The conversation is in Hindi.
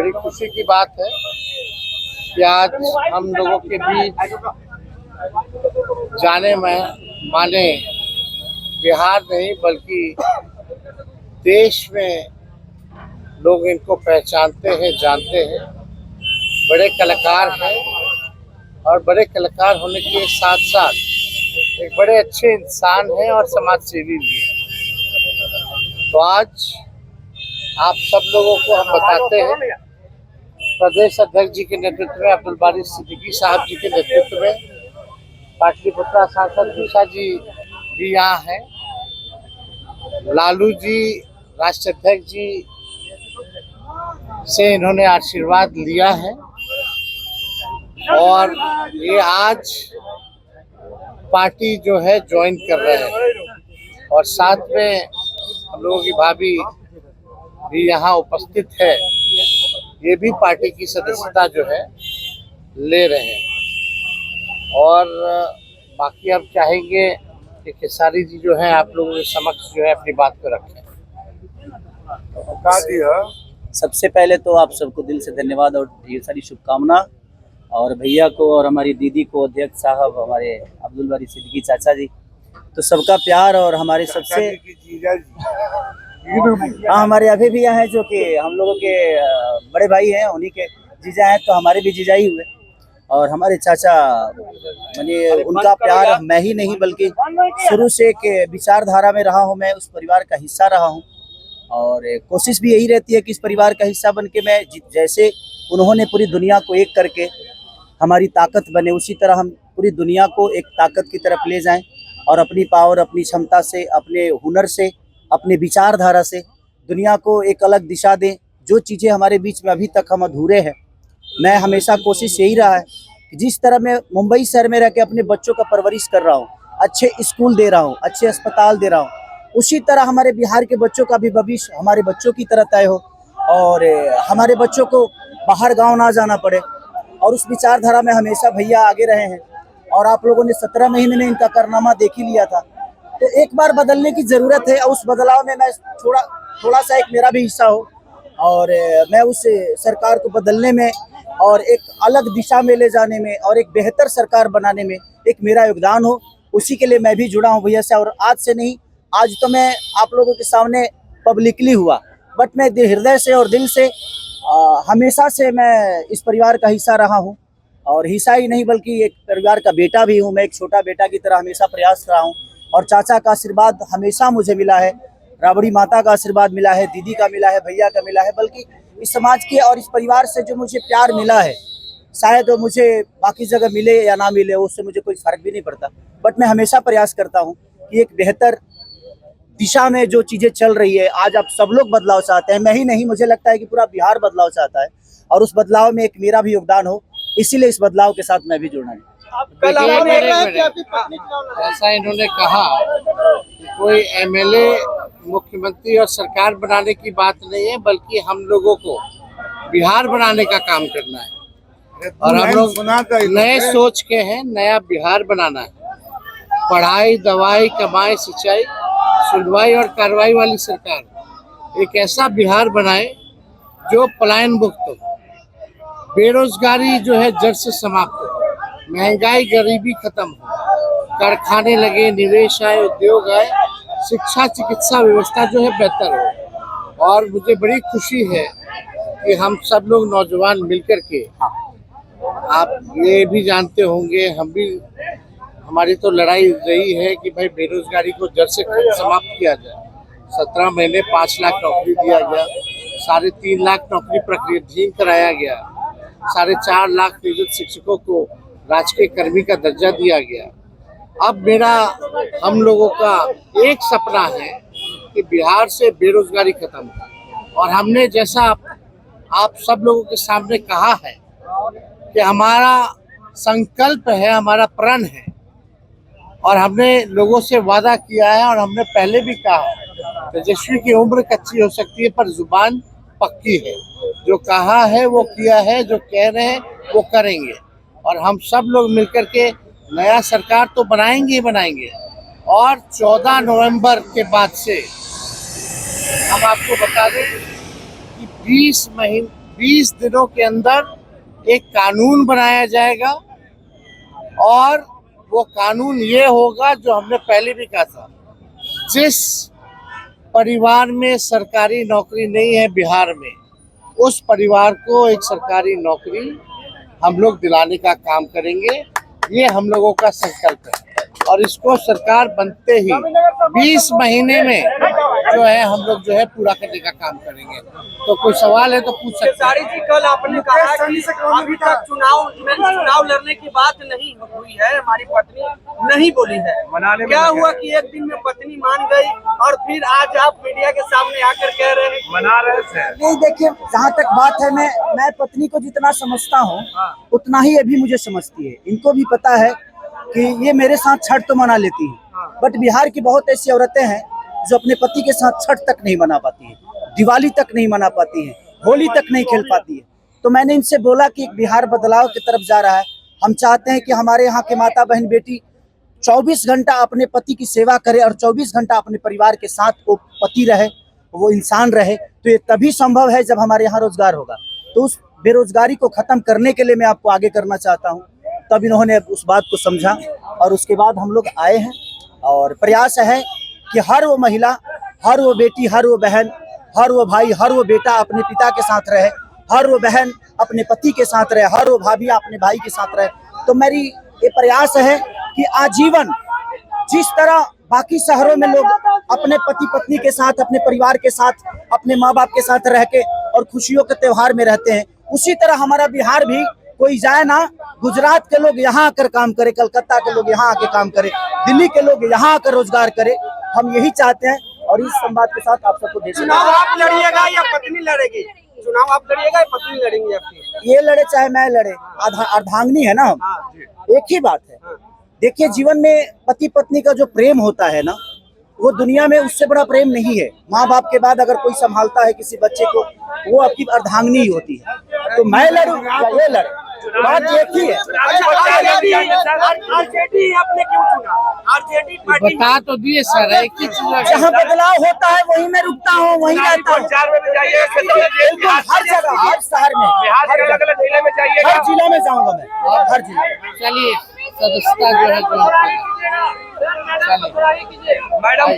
बड़ी खुशी की बात है कि आज हम लोगों के बीच जाने में माने बिहार नहीं बल्कि देश में लोग इनको पहचानते हैं, जानते हैं। बड़े कलाकार हैं और बड़े कलाकार होने के साथ साथ एक बड़े अच्छे इंसान हैं और समाज सेवी भी हैं। तो आज आप सब लोगों को हम बताते हैं, प्रदेश अध्यक्ष जी के नेतृत्व में, अब्दुल बारी सिद्दीकी साहब जी के नेतृत्व में, पाटलिपुत्रा सांसद निशा जी भी यहाँ हैं, लालू जी राष्ट्रीय अध्यक्ष जी से इन्होंने आशीर्वाद लिया है और ये आज पार्टी जो है ज्वाइन कर रहे हैं और साथ में हम लोगों की भाभी भी यहाँ उपस्थित है, ये भी पार्टी की सदस्यता जो है ले रहे हैं। और बाकी हम चाहेंगे कि खेसारी जी जो है आप लोगों के समक्ष जो है अपनी बात को रखें। सबसे पहले तो आप सबको दिल से धन्यवाद और ढेर सारी शुभकामना, और भैया को और हमारी दीदी को, अध्यक्ष साहब हमारे अब्दुल बारी सिद्दीकी चाचा जी, तो सबका प्यार और हमारे सबसे हाँ हमारे अभी भी यहाँ हैं जो कि हम लोगों के बड़े भाई हैं, उन्हीं के जीजा हैं, तो हमारे भी जीजा ही हुए। और हमारे चाचा माने उनका प्यार मैं ही नहीं बल्कि शुरू से एक विचारधारा में रहा हूँ, मैं उस परिवार का हिस्सा रहा हूँ और कोशिश भी यही रहती है कि इस परिवार का हिस्सा बन के मैं जैसे उन्होंने पूरी दुनिया को एक करके हमारी ताकत बने, उसी तरह हम पूरी दुनिया को एक ताकत की तरफ ले जाएं और अपनी पावर, अपनी क्षमता से, अपने हुनर से, अपने विचारधारा से दुनिया को एक अलग दिशा दें। जो चीज़ें हमारे बीच में अभी तक हम अधूरे हैं, मैं हमेशा कोशिश यही रहा है कि जिस तरह मैं मुंबई शहर में रह के अपने बच्चों का परवरिश कर रहा हूँ, अच्छे स्कूल दे रहा हूँ, अच्छे अस्पताल दे रहा हूँ, उसी तरह हमारे बिहार के बच्चों का भी भविष्य हमारे बच्चों की तरह तय हो और हमारे बच्चों को बाहर गाँव ना जाना पड़े। और उस विचारधारा में हमेशा भैया आगे रहे हैं और आप लोगों ने 17 महीने में इनका कारनामा देख ही लिया था। तो एक बार बदलने की ज़रूरत है और उस बदलाव में मैं थोड़ा सा एक मेरा भी हिस्सा हो और मैं उस सरकार को बदलने में और एक अलग दिशा में ले जाने में और एक बेहतर सरकार बनाने में एक मेरा योगदान हो, उसी के लिए मैं भी जुड़ा हूँ भैया से। और आज से नहीं, आज तो मैं आप लोगों के सामने पब्लिकली हुआ, बट मैं हृदय से और दिल से हमेशा से मैं इस परिवार का हिस्सा रहा हूँ और हिस्सा ही नहीं बल्कि एक परिवार का बेटा भी हूँ। मैं एक छोटा बेटा की तरह हमेशा प्रयास रहा हूँ और चाचा का आशीर्वाद हमेशा मुझे मिला है, राबड़ी माता का आशीर्वाद मिला है, दीदी का मिला है, भैया का मिला है, बल्कि इस समाज के और इस परिवार से जो मुझे प्यार मिला है, शायद वो मुझे बाकी जगह मिले या ना मिले उससे मुझे कोई फर्क भी नहीं पड़ता, बट मैं हमेशा प्रयास करता हूँ कि एक बेहतर दिशा में जो चीज़ें चल रही है, आज आप सब लोग बदलाव चाहते हैं, मैं ही नहीं, मुझे लगता है कि पूरा बिहार बदलाव चाहता है और उस बदलाव में एक मेरा भी योगदान हो, इसीलिए इस बदलाव के साथ मैं भी जुड़ना है। ऐसा इन्होंने कहा कि कोई एमएलए मुख्यमंत्री और सरकार बनाने की बात नहीं है, बल्कि हम लोगों को बिहार बनाने का काम करना है और हम लोग नए सोच के हैं, नया बिहार बनाना है। पढ़ाई, दवाई, कमाई, सिंचाई, सुनवाई और कार्रवाई वाली सरकार, एक ऐसा बिहार बनाए जो पलायन मुक्त हो, बेरोजगारी जो है जड़ से समाप्त हो, महंगाई गरीबी खत्म हो, कारखाने लगे, निवेश आए, उद्योग आए, शिक्षा चिकित्सा व्यवस्था जो है बेहतर हो। और मुझे बड़ी खुशी है कि हम सब लोग नौजवान मिलकर के, आप ये भी जानते होंगे, हम भी, हमारी तो लड़ाई रही है कि भाई बेरोजगारी को जड़ से समाप्त किया जाए। 17 महीने 5 लाख नौकरी दिया गया, 3.5 लाख नौकरी प्रक्रियाधीन कराया गया, 4.5 लाख नियोजित शिक्षकों को राजकीय कर्मी का दर्जा दिया गया। अब मेरा, हम लोगों का एक सपना है कि बिहार से बेरोजगारी खत्म हो और हमने जैसा आप सब लोगों के सामने कहा है कि हमारा संकल्प है, हमारा प्रण है और हमने लोगों से वादा किया है और हमने पहले भी कहा है, तेजस्वी की उम्र कच्ची हो सकती है पर जुबान पक्की है। जो कहा है वो किया है, जो कह रहे हैं वो करेंगे और हम सब लोग मिलकर के नया सरकार तो बनाएंगे ही बनाएंगे। और 14 नवंबर के बाद से हम आपको बता दें कि 20 दिनों के अंदर एक कानून बनाया जाएगा और वो कानून ये होगा जो हमने पहले भी कहा था, जिस परिवार में सरकारी नौकरी नहीं है बिहार में, उस परिवार को एक सरकारी नौकरी हम लोग दिलाने का काम करेंगे। ये हम लोगों का संकल्प है और इसको सरकार बनते ही 20 महीने में जो है हम लोग जो है पूरा करने का काम करेंगे। तो कोई सवाल है तो पूछ सकते हैं। खेसारी जी, कल आपने कहा कि अभी तक चुनाव लड़ने की बात नहीं हुई है, हमारी पत्नी नहीं बोली है। क्या हुआ कि एक दिन में पत्नी मान गई और फिर आज आप मीडिया के सामने आकर कह रहे हैं मना रहे थे? नहीं, देखिए, जहाँ तक बात है, मैं पत्नी को जितना समझता हूँ उतना ही अभी मुझे समझती है। इनको भी पता है कि ये मेरे साथ छठ तो मना लेती है, बट बिहार की बहुत ऐसी औरतें हैं जो अपने पति के साथ छठ तक नहीं मना पाती है, दिवाली तक नहीं मना पाती है, होली तक नहीं खेल पाती है। तो मैंने इनसे बोला कि बिहार बदलाव की तरफ जा रहा है। हम चाहते हैं कि हमारे यहाँ के माता बहन बेटी 24 घंटा अपने पति की सेवा करे और 24 घंटा अपने परिवार के साथ वो पति रहे, वो इंसान रहे। तो ये तभी संभव है जब हमारे यहाँ रोजगार होगा। तो उस बेरोजगारी को खत्म करने के लिए मैं आपको आगे करना चाहता हूँ। तब इन्होंने उस बात को समझा और उसके बाद हम लोग आए हैं और प्रयास है कि हर वो महिला, हर वो बेटी, हर वो बहन, हर वो भाई, हर वो बेटा अपने पिता के साथ रहे, हर वो बहन अपने पति के साथ रहे, हर वो भाभी अपने भाई के साथ रहे। तो मेरी ये प्रयास है कि आजीवन जिस तरह बाकी शहरों में लोग अपने पति पत्नी के साथ, अपने परिवार के साथ, अपने माँ बाप के साथ रह के और खुशियों के त्योहार में रहते हैं, उसी तरह हमारा बिहार भी कोई जाए ना, गुजरात के लोग यहाँ आकर काम करे, कलकत्ता के लोग यहाँ आके काम करे, दिल्ली के लोग यहाँ आकर रोजगार करे। हम यही चाहते हैं और इस संवाद के साथ आप सबको देश चुनाव आप लड़िएगा या पत्नी लड़ेगी? चुनाव आप लड़िएगा या पत्नी लड़ेंगी आपकी? ये लड़े चाहे मैं लड़े, अर्धांगिनी है ना हम, एक ही बात है। देखिए, जीवन में पति पत्नी का जो प्रेम होता है ना, वो दुनिया में उससे बड़ा प्रेम नहीं है। माँ बाप के बाद अगर कोई संभालता है किसी बच्चे को, वो आपकी अर्धांगिनी ही होती है। तो मैं लड़ूं या ये लड़े, बात एक ही है। आरजेडी आपने क्यों चुना? आरजेडी पार्टी बता तो दिए सर, एक ही चीज जहाँ बदलाव होता है वहीं मैं रुकता हूँ, वहीं रहता हूँ। बिल्कुल, हर जगह, हर शहर में, हर जिला में जाऊंगा मैं, हर जिला। चलिए, सदस्यता जो है जो मैडम